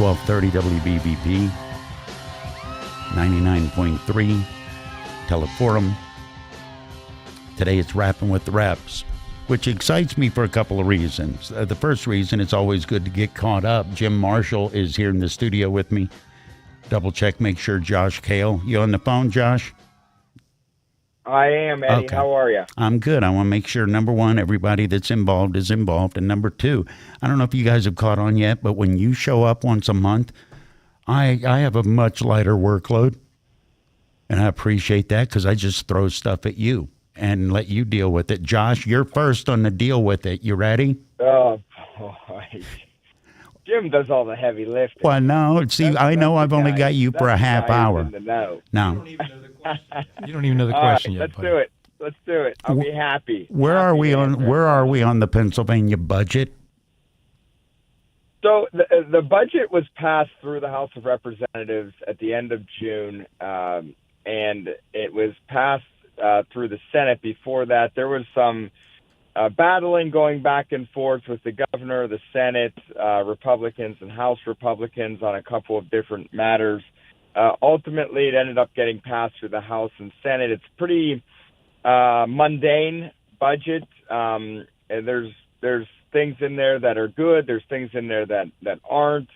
1230 WBBP, 99.3 Teleforum. Today it's Rapping with the Reps, which excites me for a couple of reasons. The first reason, it's always good to get caught up. Jim Marshall is here in the studio with me. Double check, make sure Josh KAIL. You on the phone, Josh? I am, Eddie. Okay. How are you? I'm good. I want to make sure, number one, everybody that's involved is involved. And number two, I don't know if you guys have caught on yet, but when you show up once a month, I have a much lighter workload. And I appreciate that because I just throw stuff at you and let you deal with it. Josh, you're first on the deal with it. You ready? Oh, boy. Jim does all the heavy lifting. Well, no. See, I know I've only got you for a half hour. No. No. You don't even know the question yet. Let's do it. Let's do it. I'll be happy. Where are we on the Pennsylvania budget? So the budget was passed through the House of Representatives at the end of June, and it was passed through the Senate. Before that, there was some battling going back and forth with the governor, the Senate, Republicans, and House Republicans on a couple of different matters. Ultimately, it ended up getting passed through the House and Senate. It's pretty mundane budget. And there's things in there that are good. There's things in there that aren't.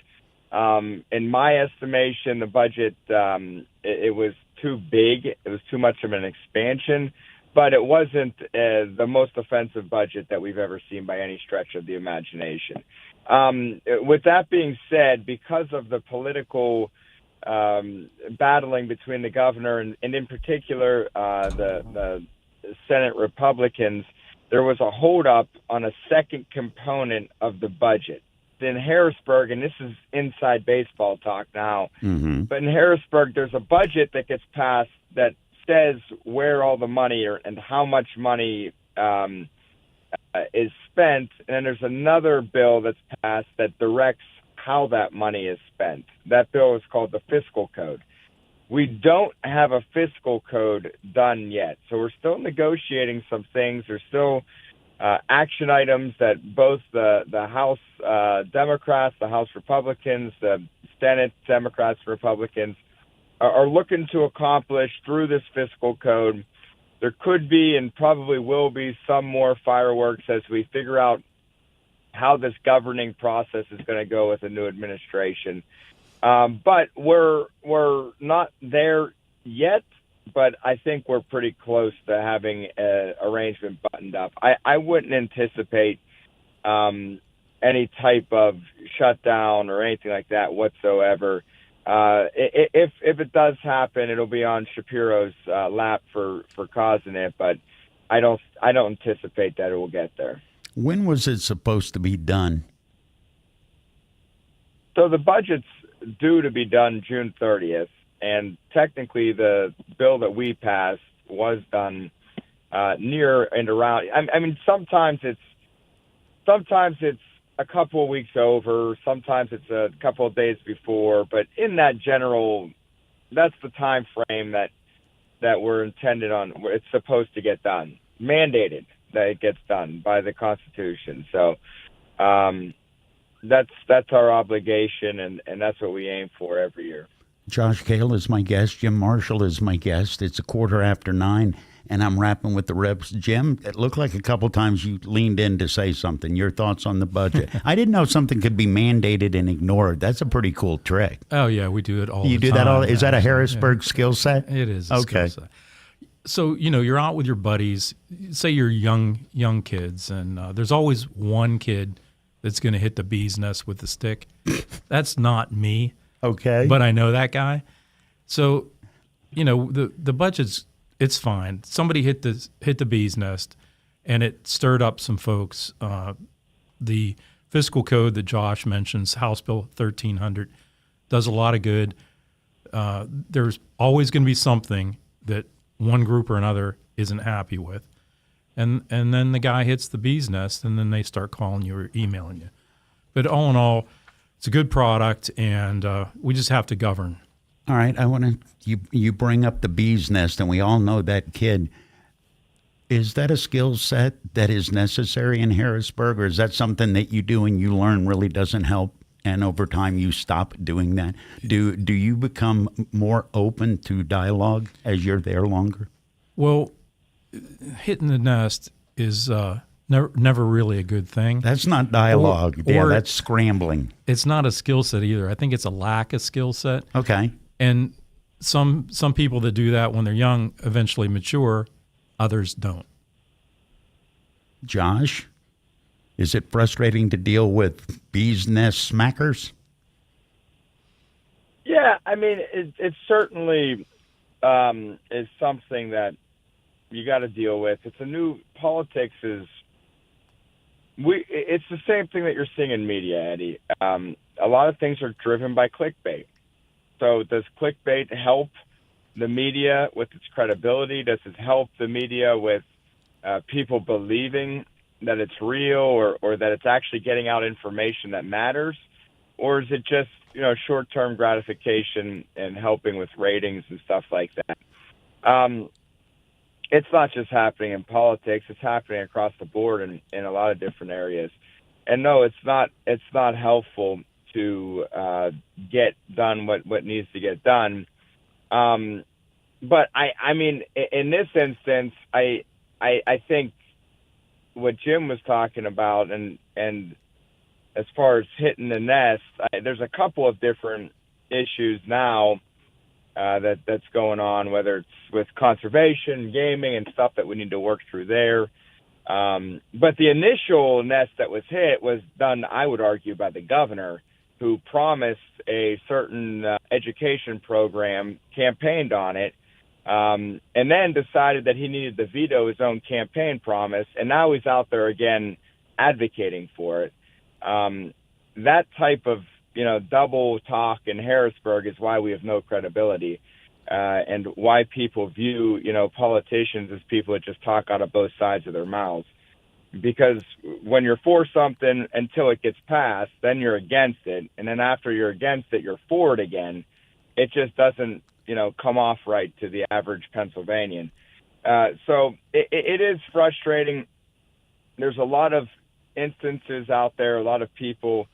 In my estimation, the budget, it was too big. It was too much of an expansion. But it wasn't the most offensive budget that we've ever seen by any stretch of the imagination. With that being said, because of the political battling between the governor and in particular the Senate Republicans, there was a holdup on a second component of the budget. In Harrisburg, and this is inside baseball talk now, but in Harrisburg, there's a budget that gets passed that says where all the money and how much money is spent, and then there's another bill that's passed that directs how that money is spent. That bill is called the Fiscal Code. We don't have a fiscal code done yet, so we're still negotiating some things. There's still action items that both the House Democrats, the House Republicans, the Senate Democrats, Republicans are looking to accomplish through this fiscal code. There could be and probably will be some more fireworks as we figure out how this governing process is going to go with the new administration. But we're not there yet, but I think we're pretty close to having an arrangement buttoned up. I wouldn't anticipate any type of shutdown or anything like that whatsoever. If it does happen, it'll be on Shapiro's lap for causing it, but I don't anticipate that it will get there. When was it supposed to be done? So the budget's due to be done June 30th, and technically the bill that we passed was done near and around. I mean, sometimes it's a couple of weeks over, sometimes it's a couple of days before, but in that general, that's the time frame that we're intended on. It's supposed to get done, mandated that it gets done by the Constitution. So that's our obligation, and that's what we aim for every year. Josh KAIL is my guest. Jim Marshall is my guest. It's 9:15, and I'm rapping with the reps. Jim, it looked like a couple times you leaned in to say something. Your thoughts on the budget? I didn't know something could be mandated and ignored. That's a pretty cool trick. Oh, yeah, we do it all You the do time. that all? Is that a Harrisburg skill set? It is a Okay. skill set. So, you're out with your buddies, say you're young kids, and there's always one kid that's going to hit the bee's nest with the stick. That's not me. Okay. But I know that guy. So, the budget's, it's fine. Somebody hit the bee's nest, and it stirred up some folks. The fiscal code that Josh mentions, House Bill 1300, does a lot of good. There's always going to be something that one group or another isn't happy with. And then the guy hits the bee's nest, and then they start calling you or emailing you. But all in all, it's a good product, and we just have to govern. All right, I want to. You bring up the bee's nest, and we all know that kid. Is that a skill set that is necessary in Harrisburg, or is that something that you do and you learn really doesn't help and over time you stop doing that? Do you become more open to dialogue as you're there longer? Well, hitting the nest is never really a good thing. That's not dialogue. Or that's scrambling. It's not a skill set either. I think it's a lack of skill set. Okay. And some people that do that when they're young eventually mature, others don't. Josh, is it frustrating to deal with bees nest smackers? Yeah, I mean, it certainly is something that you got to deal with. It's a new politics is. It's the same thing that you're seeing in media, Eddie. A lot of things are driven by clickbait. So does clickbait help the media with its credibility? Does it help the media with people believing that it's real or that it's actually getting out information that matters? Or is it just, short-term gratification and helping with ratings and stuff like that? It's not just happening in politics. It's happening across the board in a lot of different areas. And no, it's not helpful to get done what needs to get done. But I mean, in this instance, I think what Jim was talking about, and as far as hitting the nest, there's a couple of different issues now that's going on, whether it's with conservation, gaming, and stuff that we need to work through there. But the initial nest that was hit was done, I would argue, by the governor, who promised a certain education program, campaigned on it, and then decided that he needed to veto his own campaign promise, and now he's out there again advocating for it. That type of double talk in Harrisburg is why we have no credibility, and why people view politicians as people that just talk out of both sides of their mouths. Because when you're for something until it gets passed, then you're against it, and then after you're against it, you're for it again. It just doesn't come off right to the average Pennsylvanian. So it is frustrating. There's a lot of instances out there, a lot of people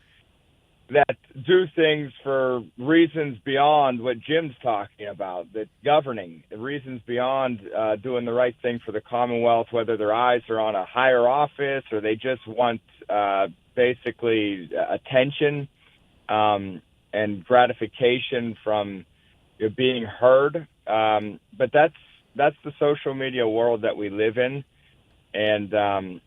that do things for reasons beyond what Jim's talking about, that governing, reasons beyond doing the right thing for the Commonwealth, whether their eyes are on a higher office or they just want basically attention and gratification from being heard. But that's the social media world that we live in. And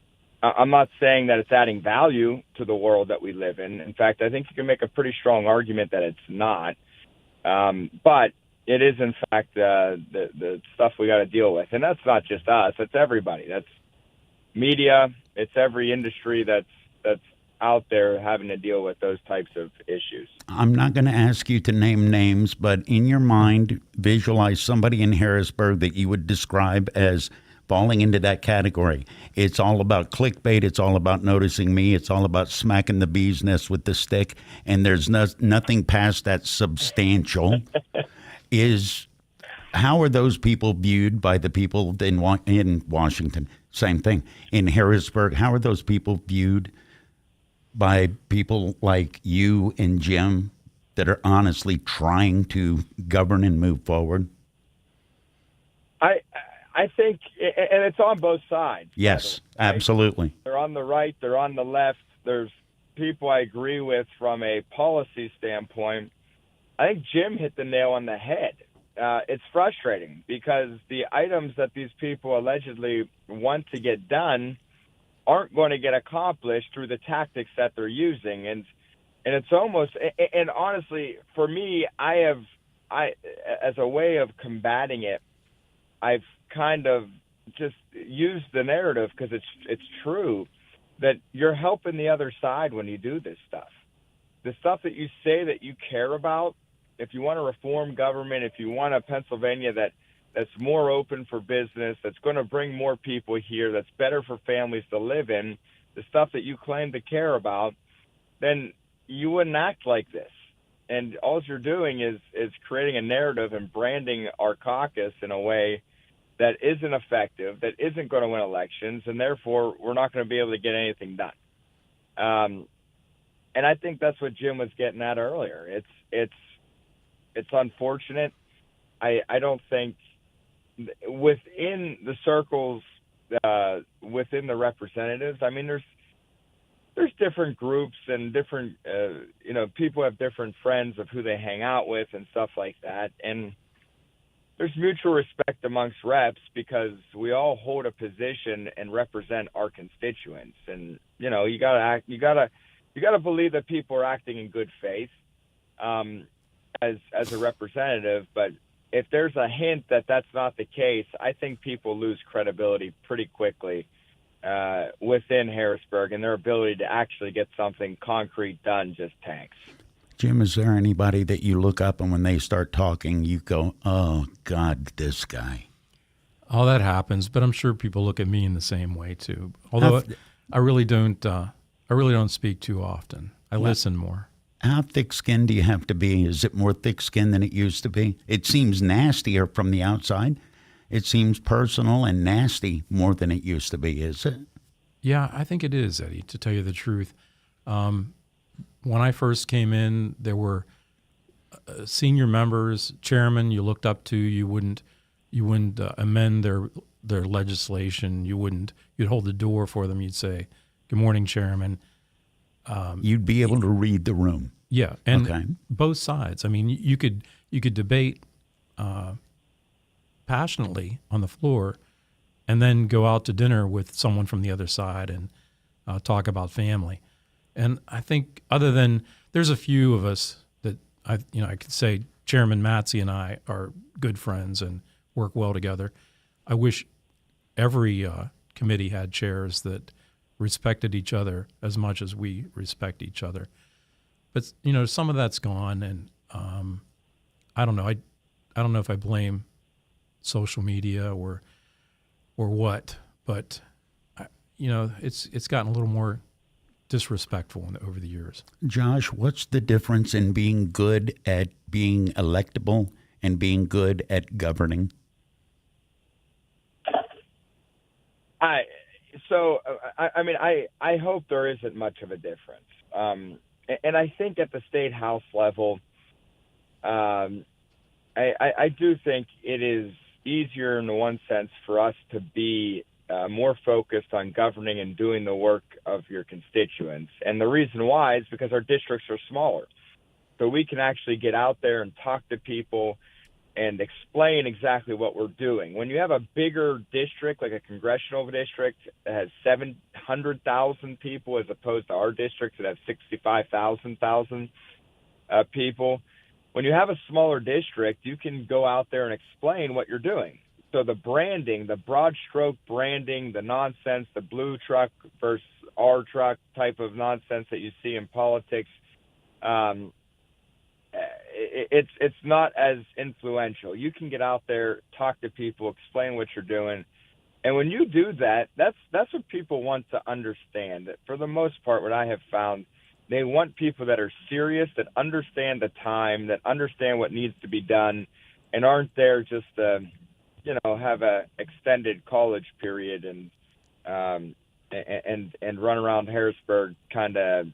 I'm not saying that it's adding value to the world that we live in. In fact, I think you can make a pretty strong argument that it's not. But it is, in fact, the stuff we got to deal with. And that's not just us. It's everybody. That's media. It's every industry that's out there having to deal with those types of issues. I'm not going to ask you to name names, but in your mind, visualize somebody in Harrisburg that you would describe as falling into that category. It's all about clickbait. It's all about noticing me. It's all about smacking the bee's nest with the stick. And there's nothing past that substantial. How are those people viewed by the people in Washington? Same thing. In Harrisburg, how are those people viewed by people like you and Jim that are honestly trying to govern and move forward? I think, and it's on both sides. Yes, right? Absolutely. They're on the right, they're on the left. There's people I agree with from a policy standpoint. I think Jim hit the nail on the head. It's frustrating because the items that these people allegedly want to get done aren't going to get accomplished through the tactics that they're using. And it's almost, and honestly, for me, I as a way of combating it, I've kind of just used the narrative because it's true that you're helping the other side when you do this stuff. The stuff that you say that you care about, if you want to reform government, if you want a Pennsylvania that's more open for business, that's going to bring more people here, that's better for families to live in, the stuff that you claim to care about, then you wouldn't act like this. And all you're doing is creating a narrative and branding our caucus in a way that isn't effective, that isn't going to win elections, and therefore we're not going to be able to get anything done. And I think that's what Jim was getting at earlier. It's unfortunate. I don't think within the circles, within the representatives, I mean, there's different groups and different, people have different friends of who they hang out with and stuff like that. And there's mutual respect amongst reps because we all hold a position and represent our constituents. And, you gotta believe that people are acting in good faith, as a representative. But if there's a hint that that's not the case, I think people lose credibility pretty quickly within Harrisburg, and their ability to actually get something concrete done just tanks. Jim, is there anybody that you look up and when they start talking, you go, oh, God, this guy? All that happens, but I'm sure people look at me in the same way too. Although I really don't speak too often. I listen more. How thick-skinned do you have to be? Is it more thick-skinned than it used to be? It seems nastier from the outside. It seems personal and nasty more than it used to be, is it? Yeah, I think it is, Eddie, to tell you the truth. When I first came in, there were senior members, chairmen you looked up to. You wouldn't amend their legislation. You'd hold the door for them. You'd say, "Good morning, Chairman." You'd be able to read the room. Yeah, and both sides. I mean, you could debate passionately on the floor, and then go out to dinner with someone from the other side and talk about family. And I think, other than there's a few of us that I could say Chairman Matzy and I are good friends and work well together. I wish every committee had chairs that respected each other as much as we respect each other. But some of that's gone, and I don't know. I don't know if I blame social media or what, but it's gotten a little more disrespectful over the years. Josh, what's the difference in being good at being electable and being good at governing? I hope there isn't much of a difference. And I think at the state house level, I do think it is easier in one sense for us to be more focused on governing and doing the work of your constituents. And the reason why is because our districts are smaller. So we can actually get out there and talk to people and explain exactly what we're doing. When you have a bigger district, like a congressional district that has 700,000 people as opposed to our districts that have 65,000 people, when you have a smaller district, you can go out there and explain what you're doing. So the branding, the broad stroke branding, the nonsense, the blue truck versus our truck type of nonsense that you see in politics, it's not as influential. You can get out there, talk to people, explain what you're doing. And when you do that, that's what people want to understand. For the most part, what I have found, they want people that are serious, that understand the time, that understand what needs to be done, and aren't there just to, have a extended college period and run around Harrisburg kind of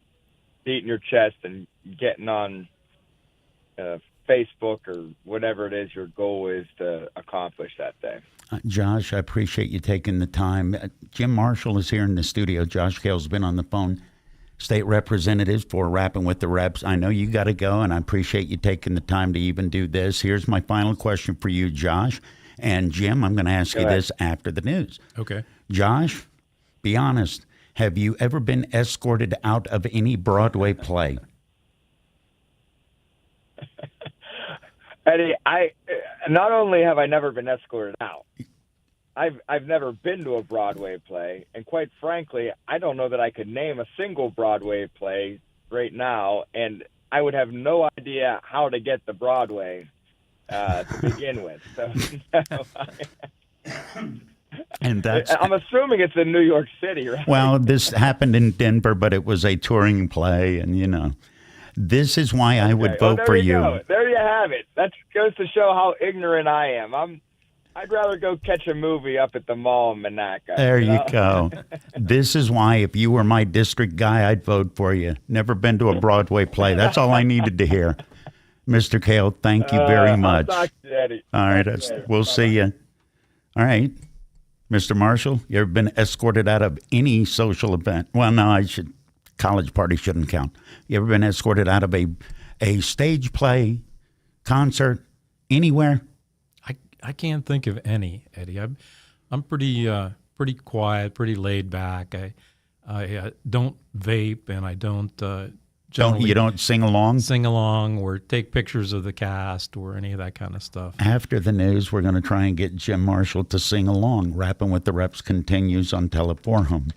beating your chest and getting on Facebook or whatever it is your goal is to accomplish that day. Josh, I appreciate you taking the time. Jim Marshall is here in the studio. Josh Kail's been on the phone. State representatives for Rapping with the Reps. I know you got to go, and I appreciate you taking the time to even do this. Here's my final question for you, Josh. And Jim, I'm going to ask you this after the news. Okay. Josh, be honest. Have you ever been escorted out of any Broadway play? Eddie, not only have I never been escorted out, I've never been to a Broadway play, and quite frankly, I don't know that I could name a single Broadway play right now, and I would have no idea how to get to Broadway to begin with. So, and I'm assuming it's in New York City, right? Well, this happened in Denver, but it was a touring play, and this is why I would vote for you. Go. There you have it. That goes to show how ignorant I am. I'd rather go catch a movie up at the mall in Monaca. There you go. This is why if you were my district guy, I'd vote for you. Never been to a Broadway play. That's all I needed to hear. Mr. KAIL, thank you very much. I'll talk to you, Eddie. All right, we'll see you. All right. Mr. Marshall, you ever been escorted out of any social event? Well, no, college party shouldn't count. You ever been escorted out of a stage play, concert, anywhere? I can't think of any, Eddie. I'm pretty quiet, pretty laid back. I don't vape, and I don't You don't sing along? Sing along or take pictures of the cast or any of that kind of stuff. After the news, we're going to try and get Jim Marshall to sing along. Rapping with the Reps continues on Teleforum.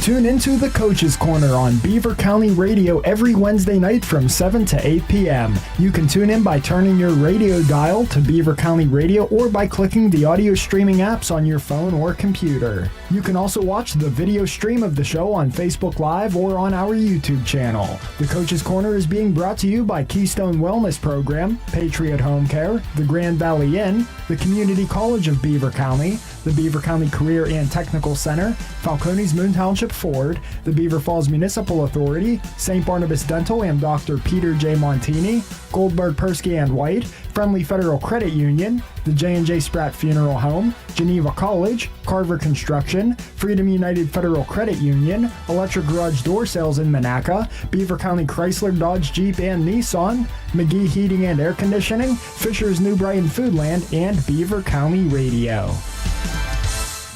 Tune into the Coach's Corner on Beaver County Radio every Wednesday night from 7 to 8 p.m. You can tune in by turning your radio dial to Beaver County Radio or by clicking the audio streaming apps on your phone or computer. You can also watch the video stream of the show on Facebook Live or on our YouTube channel. The Coach's Corner is being brought to you by Keystone Wellness Program, Patriot Home Care, the Grand Valley Inn, the Community College of Beaver County, the Beaver County Career and Technical Center, Falcone's Moon Township Ford, the Beaver Falls Municipal Authority, St. Barnabas Dental and Dr. Peter J. Montini, Goldberg, Persky and White, Friendly Federal Credit Union, the J&J Spratt Funeral Home, Geneva College, Carver Construction, Freedom United Federal Credit Union, Electric Garage Door Sales in Monaca, Beaver County Chrysler, Dodge, Jeep, and Nissan, McGee Heating and Air Conditioning, Fisher's New Brighton Foodland, and Beaver County Radio.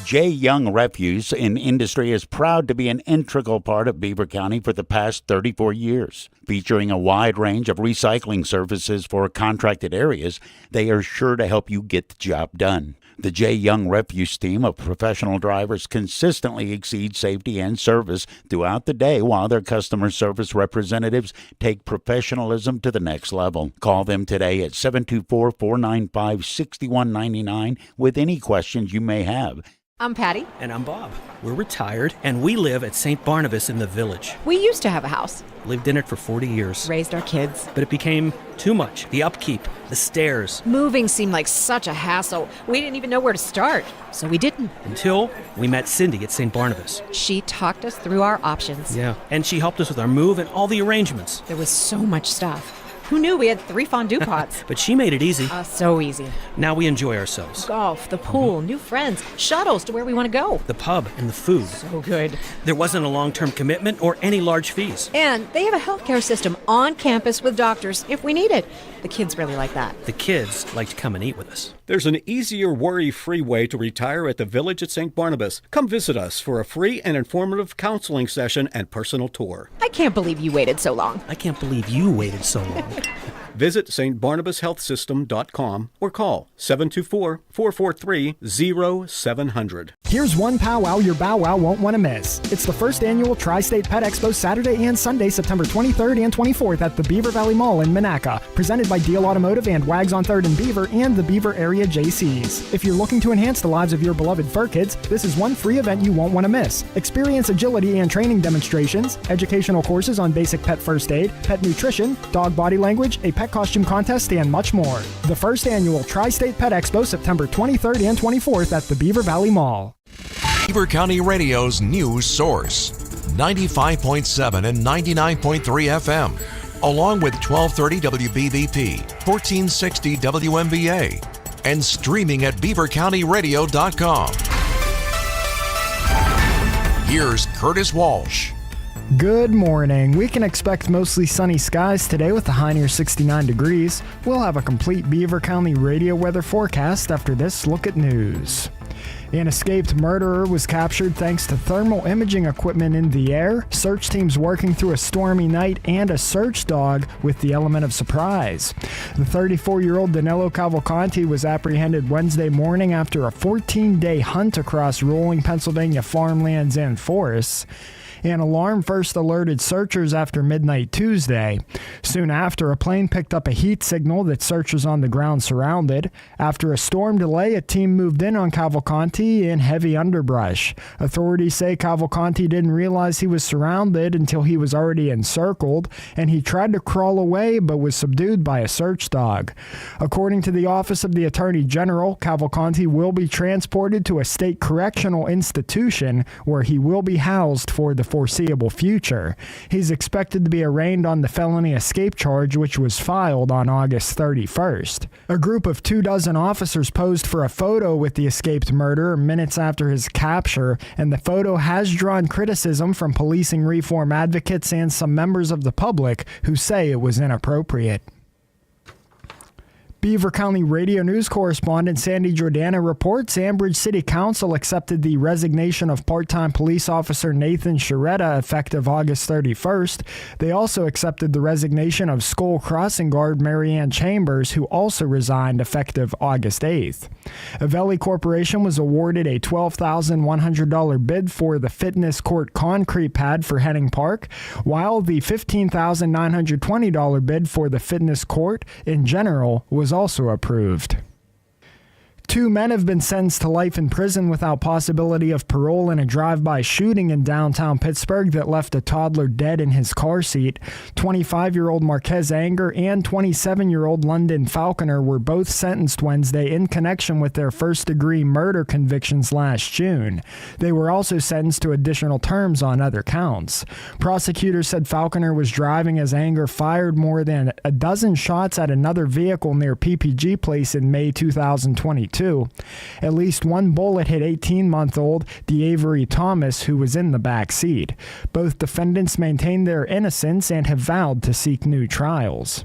J. Young Refuse in Industry is proud to be an integral part of Beaver County for the past 34 years. Featuring a wide range of recycling services for contracted areas, they are sure to help you get the job done. The J. Young Refuse team of professional drivers consistently exceeds safety and service throughout the day while their customer service representatives take professionalism to the next level. Call them today at 724-495-6199 with any questions you may have. I'm Patty. And I'm Bob. We're retired, and we live at St. Barnabas in the Village. We used to have a house. Lived in it for 40 years. Raised our kids. But it became too much. The upkeep, the stairs. Moving seemed like such a hassle. We didn't even know where to start, so we didn't. Until we met Cindy at St. Barnabas. She talked us through our options. Yeah, and she helped us with our move and all the arrangements. There was so much stuff. Who knew we had 3 fondue pots? But she made it easy. So easy. Now we enjoy ourselves. Golf, the pool, new friends, shuttles to where we want to go. The pub and the food. So good. There wasn't a long-term commitment or any large fees. And they have a healthcare system on campus with doctors if we need it. The kids really like that. The kids like to come and eat with us. There's an easier, worry-free way to retire at the Village at St. Barnabas. Come visit us for a free and informative counseling session and personal tour. I can't believe you waited so long. I can't believe you waited so long. Visit stbarnabashealthsystem.com or call 724-443-0700. Here's one powwow your bow wow won't want to miss. It's the first annual Tri-State Pet Expo Saturday and Sunday, September 23rd and 24th at the Beaver Valley Mall in Monaca. Presented by Deal Automotive and Wags on 3rd and Beaver and the Beaver Area JCs. If you're looking to enhance the lives of your beloved fur kids, this is one free event you won't want to miss. Experience agility and training demonstrations, educational courses on basic pet first aid, pet nutrition, dog body language, a pet costume contest, and much more. The first annual Tri-State Pet Expo, September 23rd and 24th at the Beaver Valley Mall. Beaver County Radio's news source, 95.7 and 99.3 FM, along with 1230 WBVP, 1460 WMBA, and streaming at beavercountyradio.com. Here's Curtis Walsh. Good morning. We can expect mostly sunny skies today with a high near 69 degrees. We'll have a complete Beaver County radio weather forecast after this look at news. An escaped murderer was captured thanks to thermal imaging equipment in the air, search teams working through a stormy night, and a search dog with the element of surprise. The 34-year-old Danilo Cavalcanti was apprehended Wednesday morning after a 14-day hunt across rolling Pennsylvania farmlands and forests. An alarm first alerted searchers after midnight Tuesday. Soon after, a plane picked up a heat signal that searchers on the ground surrounded. After a storm delay, a team moved in on Cavalcanti in heavy underbrush. Authorities say Cavalcanti didn't realize he was surrounded until he was already encircled, and he tried to crawl away but was subdued by a search dog. According to the Office of the Attorney General, Cavalcanti will be transported to a state correctional institution where he will be housed for the foreseeable future. He's expected to be arraigned on the felony escape charge, which was filed on August 31st. A group of 24 officers posed for a photo with the escaped murderer minutes after his capture, and the photo has drawn criticism from policing reform advocates and some members of the public who say it was inappropriate. Beaver County Radio News correspondent Sandy Jordana reports Ambridge City Council accepted the resignation of part-time police officer Nathan Sharetta effective August 31st. They also accepted the resignation of Skull Crossing guard Marianne Chambers, who also resigned effective August 8th. Avelli Corporation was awarded a $12,100 bid for the fitness court concrete pad for Henning Park, while the $15,920 bid for the fitness court in general was also approved. 2 men have been sentenced to life in prison without possibility of parole in a drive-by shooting in downtown Pittsburgh that left a toddler dead in his car seat. 25-year-old Marquez Anger and 27-year-old London Falconer were both sentenced Wednesday in connection with their first-degree murder convictions last June. They were also sentenced to additional terms on other counts. Prosecutors said Falconer was driving as Anger fired more than a dozen shots at another vehicle near PPG Place in May 2022. At least one bullet hit 18-month-old DeAvery Thomas, who was in the back seat. Both defendants maintained their innocence and have vowed to seek new trials.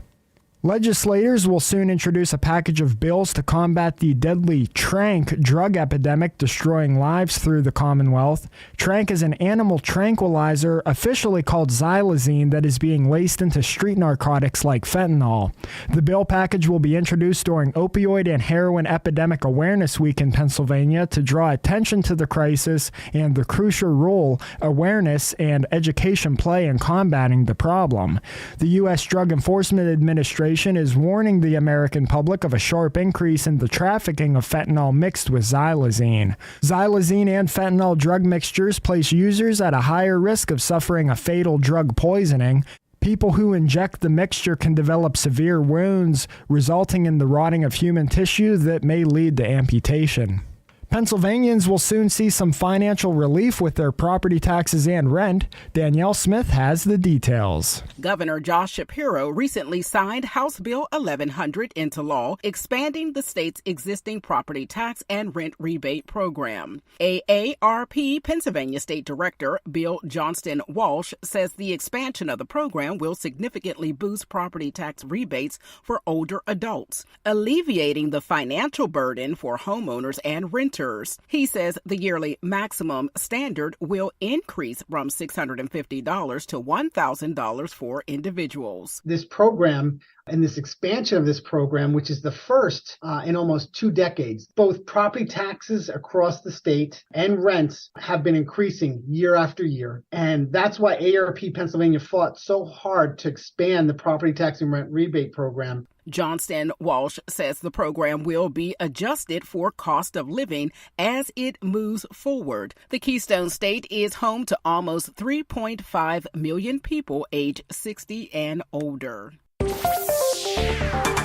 Legislators will soon introduce a package of bills to combat the deadly tranq drug epidemic destroying lives through the Commonwealth. Tranq is an animal tranquilizer officially called xylazine that is being laced into street narcotics like fentanyl. The bill package will be introduced during Opioid and Heroin Epidemic Awareness Week in Pennsylvania to draw attention to the crisis and the crucial role awareness and education play in combating the problem. The U.S. Drug Enforcement Administration is warning the American public of a sharp increase in the trafficking of fentanyl mixed with xylazine. Xylazine and fentanyl drug mixtures place users at a higher risk of suffering a fatal drug poisoning. People who inject the mixture can develop severe wounds, resulting in the rotting of human tissue that may lead to amputation. Pennsylvanians will soon see some financial relief with their property taxes and rent. Danielle Smith has the details. Governor Josh Shapiro recently signed House Bill 1100 into law, expanding the state's existing property tax and rent rebate program. AARP Pennsylvania State Director Bill Johnston Walsh says the expansion of the program will significantly boost property tax rebates for older adults, alleviating the financial burden for homeowners and renters. He says the yearly maximum standard will increase from $650 to $1,000 for individuals. This program and this expansion of this program, which is the first in almost 2 decades, both property taxes across the state and rents have been increasing year after year. And that's why AARP Pennsylvania fought so hard to expand the property tax and rent rebate program. Johnston Walsh says the program will be adjusted for cost of living as it moves forward. The Keystone State is home to almost 3.5 million people age 60 and older.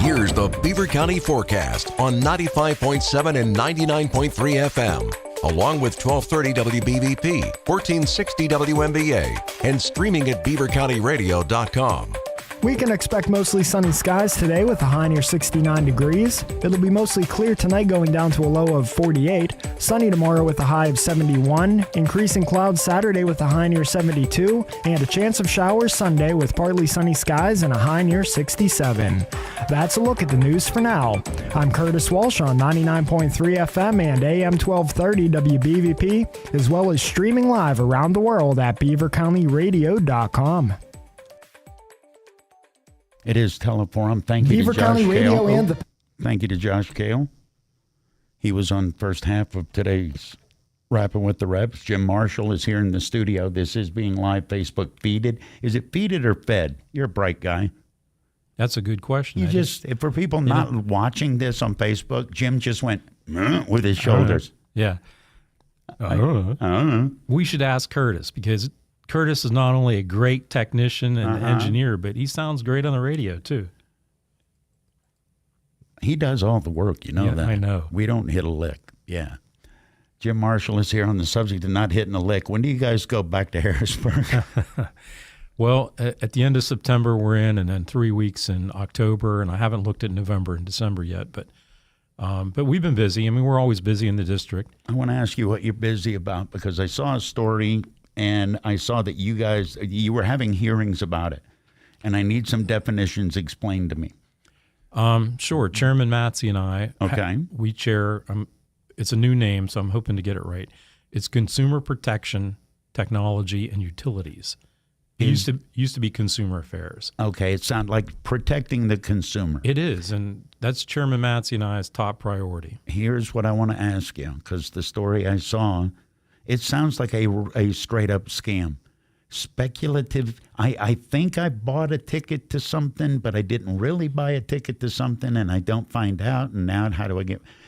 Here's the Beaver County forecast on 95.7 and 99.3 FM, along with 1230 WBVP, 1460 WMBA, and streaming at beavercountyradio.com. We can expect mostly sunny skies today with a high near 69 degrees. It'll be mostly clear tonight going down to a low of 48. Sunny tomorrow with a high of 71. Increasing clouds Saturday with a high near 72. And a chance of showers Sunday with partly sunny skies and a high near 67. That's a look at the news for now. I'm Curtis Walsh on 99.3 FM and AM 1230 WBVP, as well as streaming live around the world at beavercountyradio.com. It is Teleforum. Thank you Beaver to Josh County Radio KAIL. and the... Thank you to Josh KAIL. He was on the first half of today's Rapping with the Reps. Jim Marshall is here in the studio. This is being live Facebook feeded. Is it feeded or fed? You're a bright guy. That's a good question. You just, for people not watching this on Facebook, Jim just went with his shoulders. Yeah. We should ask Curtis, because Curtis is not only a great technician and engineer, but he sounds great on the radio too. He does all the work, that. I know. We don't hit a lick. Yeah. Jim Marshall is here on the subject of not hitting a lick. When do you guys go back to Harrisburg? Well, at the end of September we're in, and then 3 weeks in October, and I haven't looked at November and December yet, but we've been busy. I mean, we're always busy in the district. I want to ask you what you're busy about, because I saw a story and I saw that you were having hearings about it, and I need some definitions explained to me. Sure. Chairman Matzy and I, we chair, it's a new name, so I'm hoping to get it right. It's Consumer Protection, Technology, and Utilities. It used to be Consumer Affairs. Okay, it sounds like protecting the consumer. It is, and that's Chairman Matzy and I's top priority. Here's what I want to ask you, because the story I saw, it sounds like a straight-up scam. Speculative. I think I bought a ticket to something, but I didn't really buy a ticket to something, and I don't find out. And now, how do I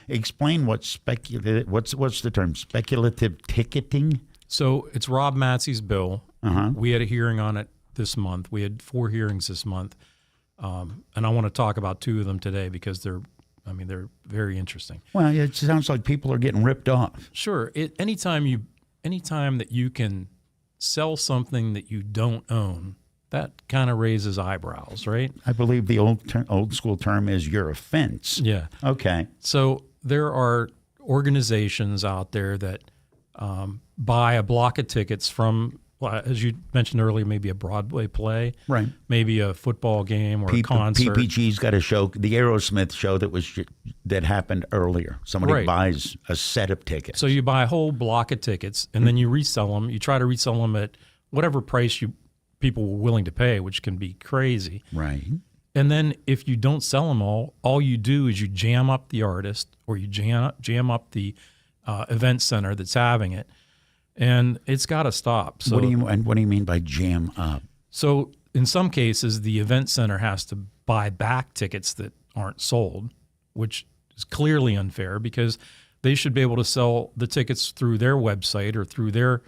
explain what speculative? What's the term? Speculative ticketing. So it's Rob Matzy's bill. We had a hearing on it this month. We had 4 hearings this month, and I want to talk about 2 of them today because they're very interesting. Well, it sounds like people are getting ripped off. Sure. Anytime that you can sell something that you don't own, that kind of raises eyebrows, right? I believe the old school term is you're a fence. Yeah. Okay. So there are organizations out there that buy a block of tickets from, as you mentioned earlier, maybe a Broadway play, right? Maybe a football game or a concert. PPG's got a show, the Aerosmith show that happened earlier. Somebody buys a set of tickets. So you buy a whole block of tickets, and then you resell them. You try to resell them at whatever price people were willing to pay, which can be crazy. Right. And then if you don't sell them all you do is you jam up the artist, or you jam up the event center that's having it. And it's got to stop. So what do you mean by jam up? So in some cases, the event center has to buy back tickets that aren't sold, which is clearly unfair because they should be able to sell the tickets through their website or through their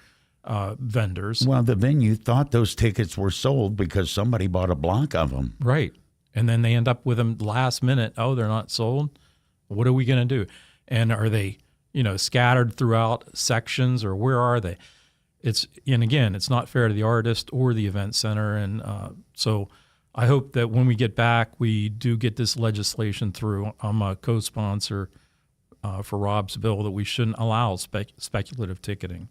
vendors. Well, the venue thought those tickets were sold because somebody bought a block of them. Right. And then they end up with them last minute. Oh, they're not sold. What are we going to do? And are they scattered throughout sections, or where are they? Again, it's not fair to the artist or the event center. And so I hope that when we get back, we do get this legislation through. I'm a co-sponsor for Rob's bill that we shouldn't allow speculative ticketing.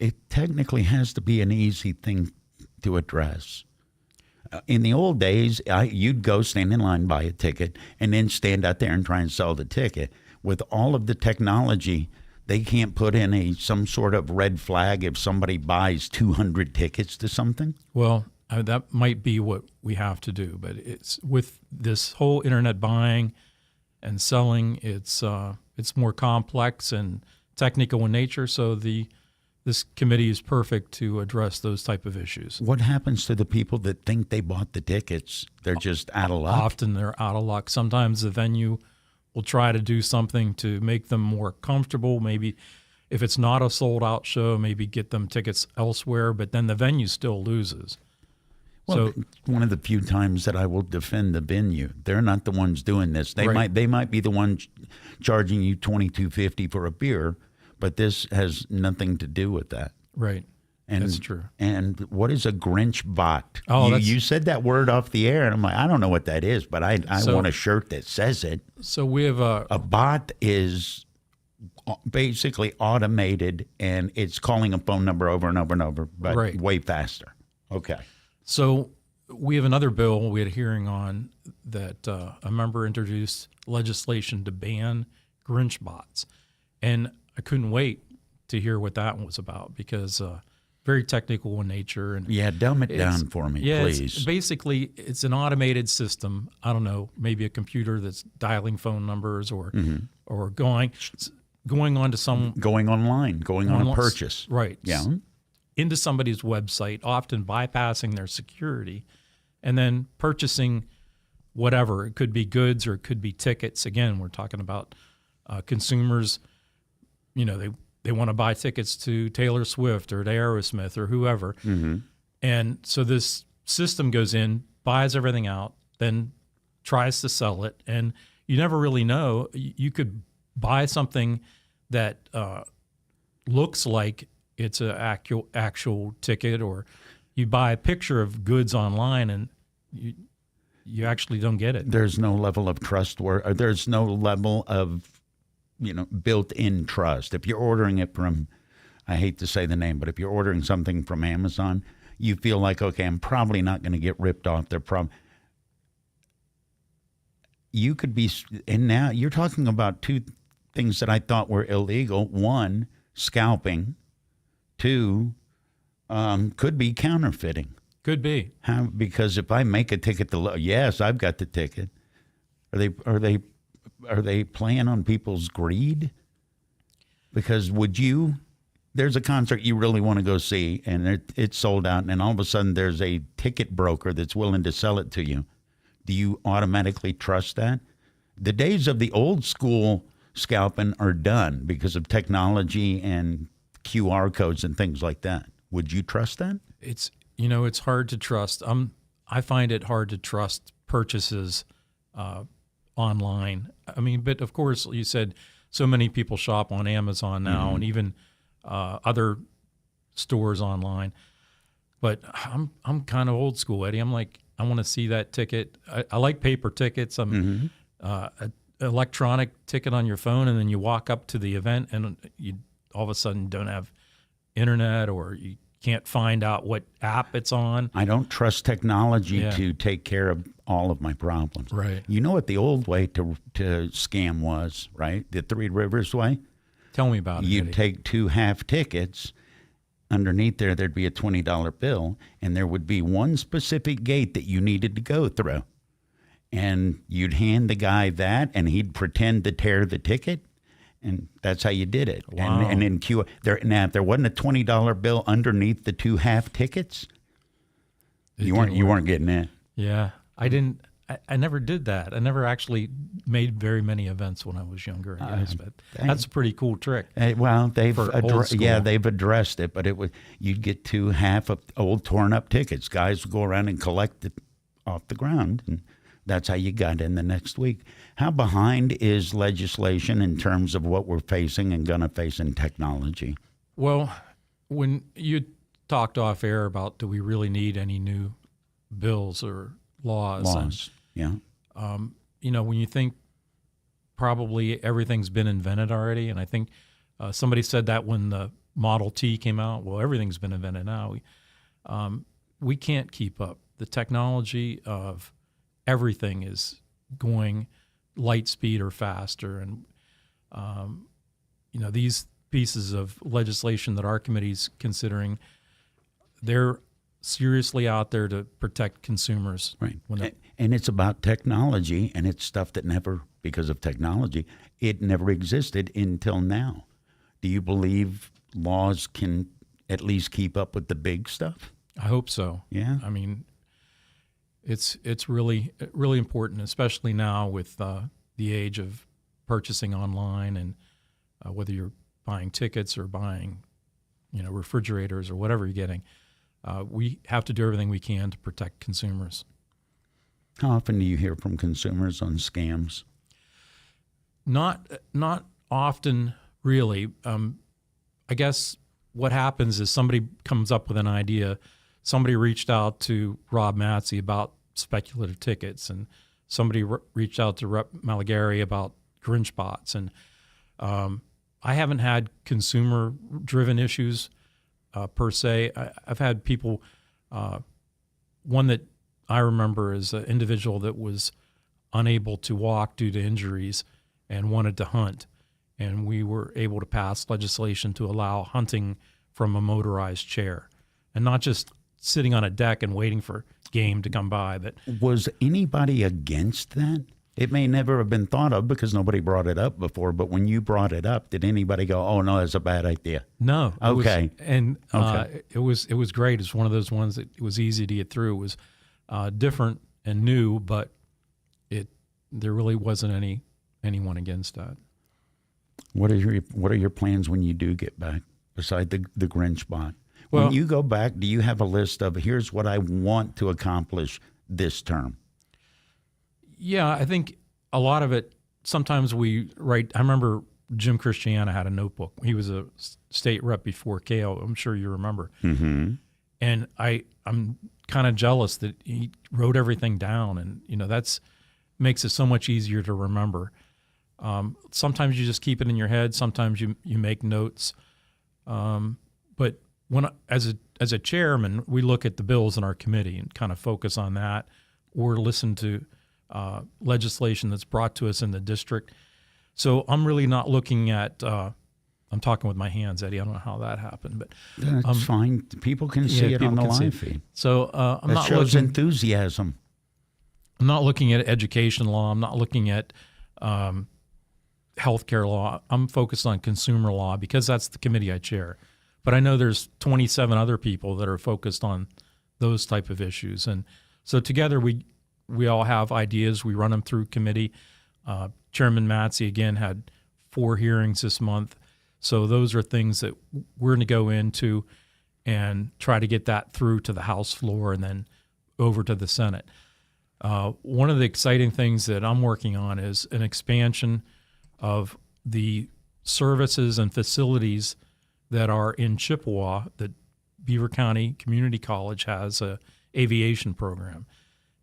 It technically has to be an easy thing to address. In the old days, you'd go stand in line, buy a ticket, and then stand out there and try and sell the ticket. With all of the technology, they can't put in some sort of red flag if somebody buys 200 tickets to something? Well, that might be what we have to do. But it's with this whole internet buying and selling, it's more complex and technical in nature. So this committee is perfect to address those type of issues. What happens to the people that think they bought the tickets? They're just out of luck? Often they're out of luck. Sometimes the venue will try to do something to make them more comfortable. Maybe if it's not a sold-out show, maybe get them tickets elsewhere, but then the venue still loses. Well, one of the few times that I will defend the venue. They're not the ones doing this. They might be the ones charging you $22.50 for a beer, but this has nothing to do with that. Right. That's true. And what is a Grinch bot? Oh, you said that word off the air, and I'm like, I don't know what that is, but I want a shirt that says it. So we have a bot is basically automated, and it's calling a phone number over and over and over, but way faster. Okay. So we have another bill we had a hearing on that a member introduced legislation to ban Grinch bots, and I couldn't wait to hear what that one was about because very technical in nature. And dumb it down for me, please. It's an automated system. I don't know, maybe a computer that's dialing phone numbers or going. going on to some Going online, going on a purchase. right? Yeah. Into somebody's website, often bypassing their security, and then purchasing whatever. It could be goods or it could be tickets. Again, we're talking about consumers. You know, they want to buy tickets to Taylor Swift or to Aerosmith or whoever. Mm-hmm. And so this system goes in, buys everything out, then tries to sell it. And you never really know. You could buy something that looks like it's an actual ticket, or you buy a picture of goods online and you actually don't get it. There's no level of trust or there's no level of, built-in trust. If you're ordering it from, I hate to say the name, but if you're ordering something from Amazon, you feel like, okay, I'm probably not going to get ripped off. You could be, and now you're talking about two things that I thought were illegal. One, scalping. Two, could be counterfeiting. Could be. How? Because if I make a ticket yes, I've got the ticket. Are they playing on people's greed? Because there's a concert you really want to go see and it's sold out, and then all of a sudden there's a ticket broker that's willing to sell it to you. Do you automatically trust that? The days of the old school scalping are done because of technology and QR codes and things like that. Would you trust that? It's hard to trust. I find it hard to trust purchases online. I mean, but of course, you said so many people shop on Amazon now, Mm-hmm. and even other stores online. But I'm kind of old school, Eddie. I'm like, I want to see that ticket. I like paper tickets. An electronic ticket on your phone, and then you walk up to the event, and you all of a sudden don't have internet, or you can't find out what app it's on. I don't trust technology to take care of all of my problems. Right. You know what the old way to scam was, right? The Three Rivers way? Tell me about it. You'd Eddie. take 2 half tickets. Underneath there'd be a $20 bill, and there would be one specific gate that you needed to go through. And you'd hand the guy that, and he'd pretend to tear the ticket. And that's how you did it. Wow. And in Q, now if there wasn't a $20 bill underneath the 2 half tickets, you weren't getting that. Yeah, I didn't. I never did that. I never actually made very many events when I was younger, I guess. But that's a pretty cool trick. Well, they've they've addressed it, but you'd get 2 half of old torn up tickets. Guys would go around and collect it off the ground, and that's how you got in the next week. How behind is legislation in terms of what we're facing and going to face in technology? Well, when you talked off air about do we really need any new bills or laws? Yeah. When you think probably everything's been invented already, and I think somebody said that when the Model T came out. Well, everything's been invented now. We can't keep up. The technology of everything is going light speed or faster, and these pieces of legislation that our committee's considering, they're seriously out there to protect consumers. Right. And it's about technology, and it's stuff that never, because of technology, it never existed until now. Do you believe laws can at least keep up with the big stuff? I hope so. Yeah. I mean, it's really, really important, especially now with the age of purchasing online, and whether you're buying tickets or buying, refrigerators or whatever you're getting. We have to do everything we can to protect consumers. How often do you hear from consumers on scams? Not often, really. I guess what happens is somebody comes up with an idea. Somebody reached out to Rob Matsey about speculative tickets, and somebody reached out to Rep. Malagari about Grinch bots. And I haven't had consumer-driven issues per se. I've had people, one that I remember is an individual that was unable to walk due to injuries and wanted to hunt. And we were able to pass legislation to allow hunting from a motorized chair, and not just sitting on a deck and waiting for game to come by. But was anybody against that? It may never have been thought of because nobody brought it up before, but when you brought it up, did anybody go, "Oh no, that's a bad idea"? No. Okay. It was great. It's one of those ones that it was easy to get through. It was different and new, but there really wasn't anyone against that. What are your plans when you do get back, beside the Grinch bot? Well, when you go back, do you have a list of here's what I want to accomplish this term? Yeah, I think a lot of it, sometimes we write. I remember Jim Christiana had a notebook. He was a state rep before KAIL. I'm sure you remember. Mm-hmm. And I'm kind of jealous that he wrote everything down, and that's makes it so much easier to remember. Sometimes you just keep it in your head. Sometimes you make notes. But as a chairman, we look at the bills in our committee and kind of focus on that, or listen to legislation that's brought to us in the district. So I'm really not looking at. I'm talking with my hands, Eddie. I don't know how that happened, but that's fine. People can see it on the live feed. So I'm not shows looking, enthusiasm. I'm not looking at education law. I'm not looking at healthcare law. I'm focused on consumer law because that's the committee I chair. But I know there's 27 other people that are focused on those type of issues, and so together we all have ideas. We run them through committee. Chairman Matsey again had 4 hearings this month. So those are things that we're going to go into and try to get that through to the House floor and then over to the Senate. One of the exciting things that I'm working on is an expansion of the services and facilities that are in Chippewa. That Beaver County Community College has a aviation program,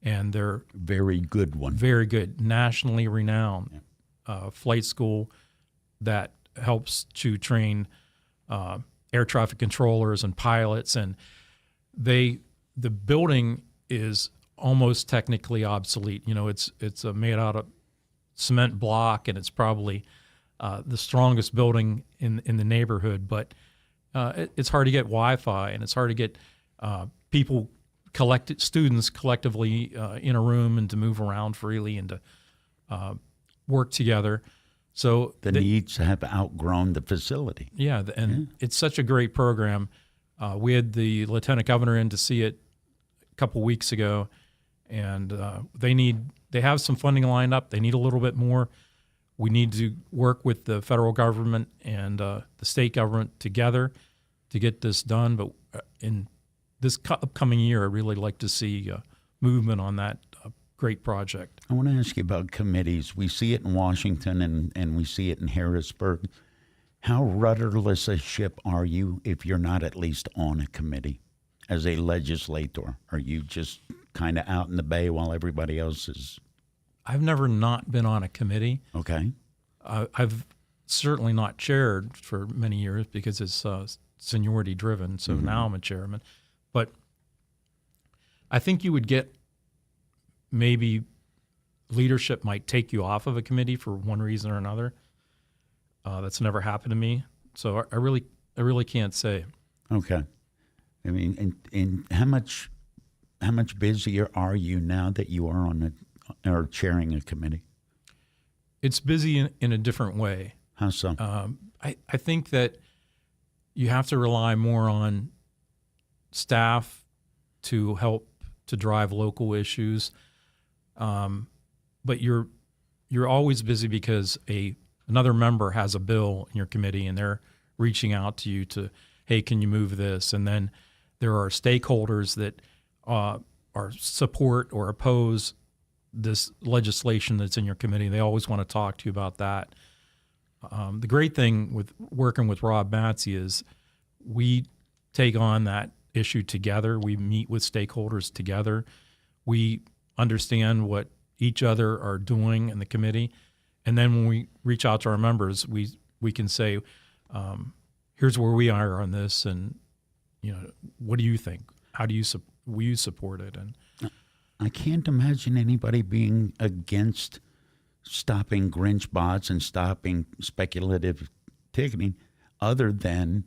and they're very good one, very good, nationally renowned flight school that helps to train air traffic controllers and pilots, and the building is almost technically obsolete. It's made out of cement block, and it's probably the strongest building in the neighborhood. But it's hard to get Wi-Fi, and it's hard to get students collectively in a room and to move around freely and to work together. So the needs have outgrown the facility. Yeah, and it's such a great program. We had the lieutenant governor in to see it a couple weeks ago, and they have some funding lined up. They need a little bit more. We need to work with the federal government and the state government together to get this done. But in this upcoming year, I'd really like to see movement on that great project. I want to ask you about committees. We see it in Washington and we see it in Harrisburg. How rudderless a ship are you if you're not at least on a committee as a legislator? Are you just kind of out in the bay while everybody else is? I've never not been on a committee. Okay. I've certainly not chaired for many years because it's seniority driven. So now I'm a chairman. But I think you would get maybe leadership might take you off of a committee for one reason or another. That's never happened to me. So I really can't say. Okay. I mean, and how much busier are you now that you are or chairing a committee? It's busy in a different way. How so? I think that you have to rely more on staff to help to drive local issues. But you're always busy because another member has a bill in your committee and they're reaching out to you to, hey, can you move this? And then there are stakeholders that are support or oppose this legislation that's in your committee. They always want to talk to you about that. The great thing with working with Rob Matsey is we take on that issue together. We meet with stakeholders together. We understand what each other are doing in the committee. And then when we reach out to our members, we can say, here's where we are on this, and what do you think? How do you will you support it? And I can't imagine anybody being against stopping Grinch bots and stopping speculative ticketing other than,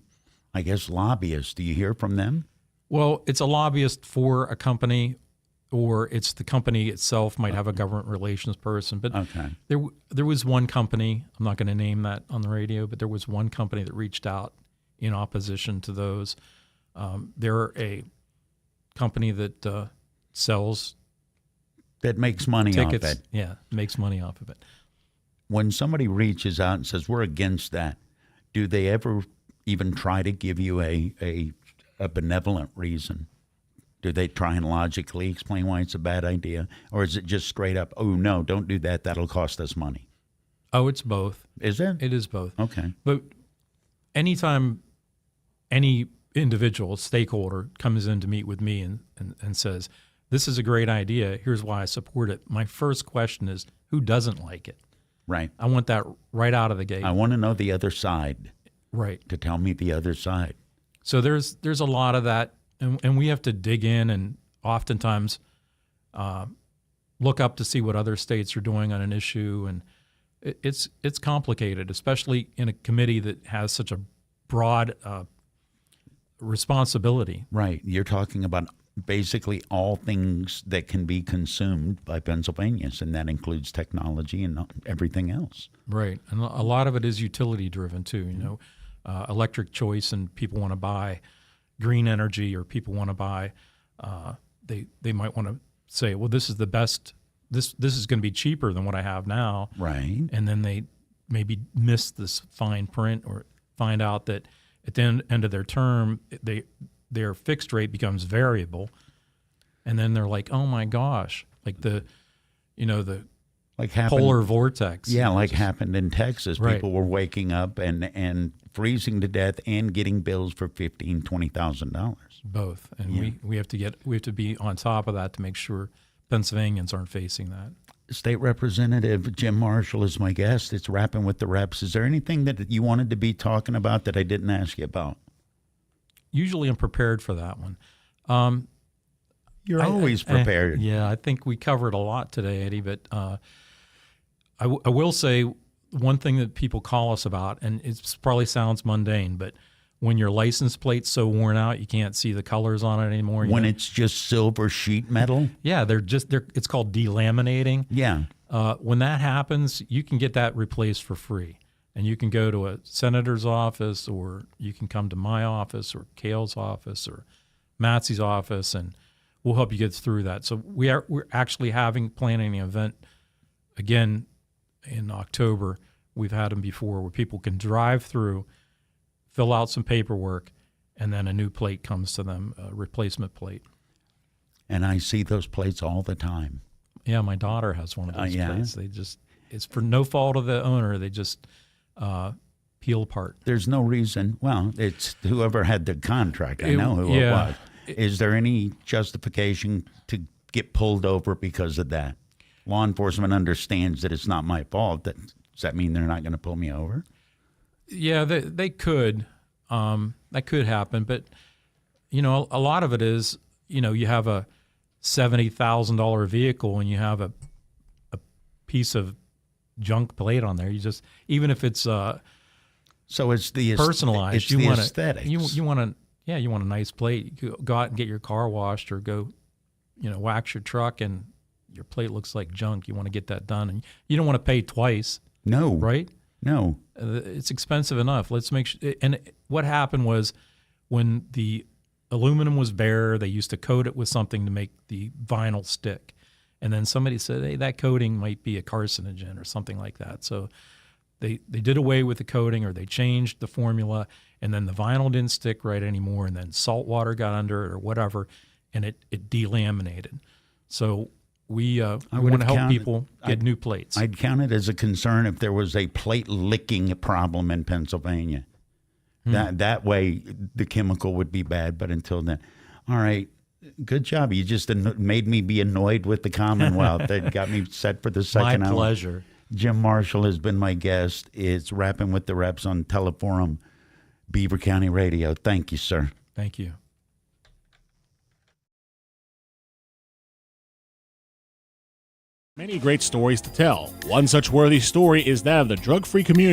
I guess, lobbyists. Do you hear from them? Well, it's a lobbyist for a company. or it's the company itself might have a government relations person. But Okay. there was one company, I'm not going to name that on the radio, but there was one company that reached out in opposition to those. They're a company that sells That makes money tickets. off it. Yeah, makes money off of it. When somebody reaches out and says, we're against that, do they ever even try to give you a benevolent reason? Do they try and logically explain why it's a bad idea? Or is it just straight up, oh, no, don't do that. That'll cost us money? Oh, it's both. Is it? It is both. Okay. But anytime any individual stakeholder comes in to meet with me and says, this is a great idea, here's why I support it, my first question is, who doesn't like it? Right. I want that right out of the gate. I want to know the other side. Right. To tell me the other side. So there's a lot of that, and we have to dig in and oftentimes look up to see what other states are doing on an issue, and it's complicated, especially in a committee that has such a broad responsibility. Right. You're talking about basically all things that can be consumed by Pennsylvanians, and that includes technology and everything else. Right. And a lot of it is utility driven too, you know, electric choice, and people want to buy green energy, or people want to buy, they might want to say, well, this is the best, this is going to be cheaper than what I have now. Right. And then they maybe miss this fine print, or find out that at the end of their term, their fixed rate becomes variable, and then they're like, "Oh my gosh!" Like the polar vortex. Yeah, like happened in Texas. Right. People were waking up and freezing to death and getting bills for $15,000, $20,000. Both, and Yeah. we have to be on top of that to make sure Pennsylvanians aren't facing that. State Representative Jim Marshall is my guest. It's Rapping with the Reps. Is there anything that you wanted to be talking about that I didn't ask you about? Usually I'm prepared for that one. You're always prepared. Yeah, I think we covered a lot today, Eddie, but I will say one thing that people call us about, and it probably sounds mundane, but when your license plate's so worn out you can't see the colors on it anymore. When it's just silver sheet metal? Yeah, it's called delaminating. Yeah. When that happens, you can get that replaced for free. And you can go to a senator's office, or you can come to my office, or KAIL's office, or Matsey's office, and we'll help you get through that. So we're actually planning an event again in October. We've had them before, where people can drive through, fill out some paperwork, and then a new plate comes to them, a replacement plate. And I see those plates all the time. Yeah, my daughter has one of those plates. It's for no fault of the owner. They just peel apart. There's no reason. Well, it's whoever had the contract. I know who it was. Is there any justification to get pulled over because of that? Law enforcement understands that it's not my fault. Does that mean they're not going to pull me over? Yeah, they could. That could happen. But, a lot of it is, you have a $70,000 vehicle and you have a piece of junk plate on there. You just, even if it's so it's the personalized, it's the aesthetics. You want a nice plate. You go out and get your car washed, or go, wax your truck, and your plate looks like junk. You want to get that done, and you don't want to pay twice. No, right? No, it's expensive enough. Let's make sure. And what happened was, when the aluminum was bare, they used to coat it with something to make the vinyl stick. And then somebody said, hey, that coating might be a carcinogen or something like that. So they did away with the coating, or they changed the formula, and then the vinyl didn't stick right anymore, and then salt water got under it or whatever, and it delaminated. So we want to help people get new plates. I'd count it as a concern if there was a plate licking problem in Pennsylvania. That way the chemical would be bad, but until then. All right. Good job. You just made me be annoyed with the Commonwealth. That got me set for the second hour. My pleasure. Jim Marshall has been my guest. It's Rapping with the Reps on Teleforum, Beaver County Radio. Thank you, sir. Thank you. Many great stories to tell. One such worthy story is that of the drug-free community